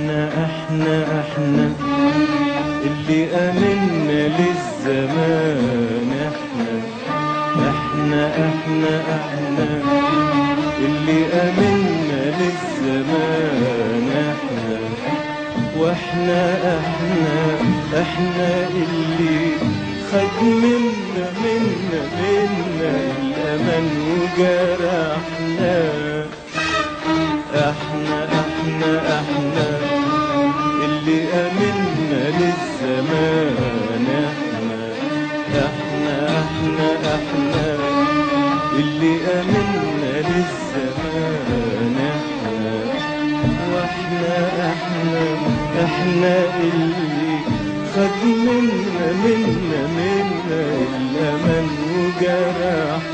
احنا اللي امنا للزمان، احنا اللي امنا للزمان، واحنا اللي خد منا الأمل وجرحنا. احنا اللي امنا للزمان، احنا اللي امنا للزمان، واحنا اللي خد منا الأمل وجرحنا.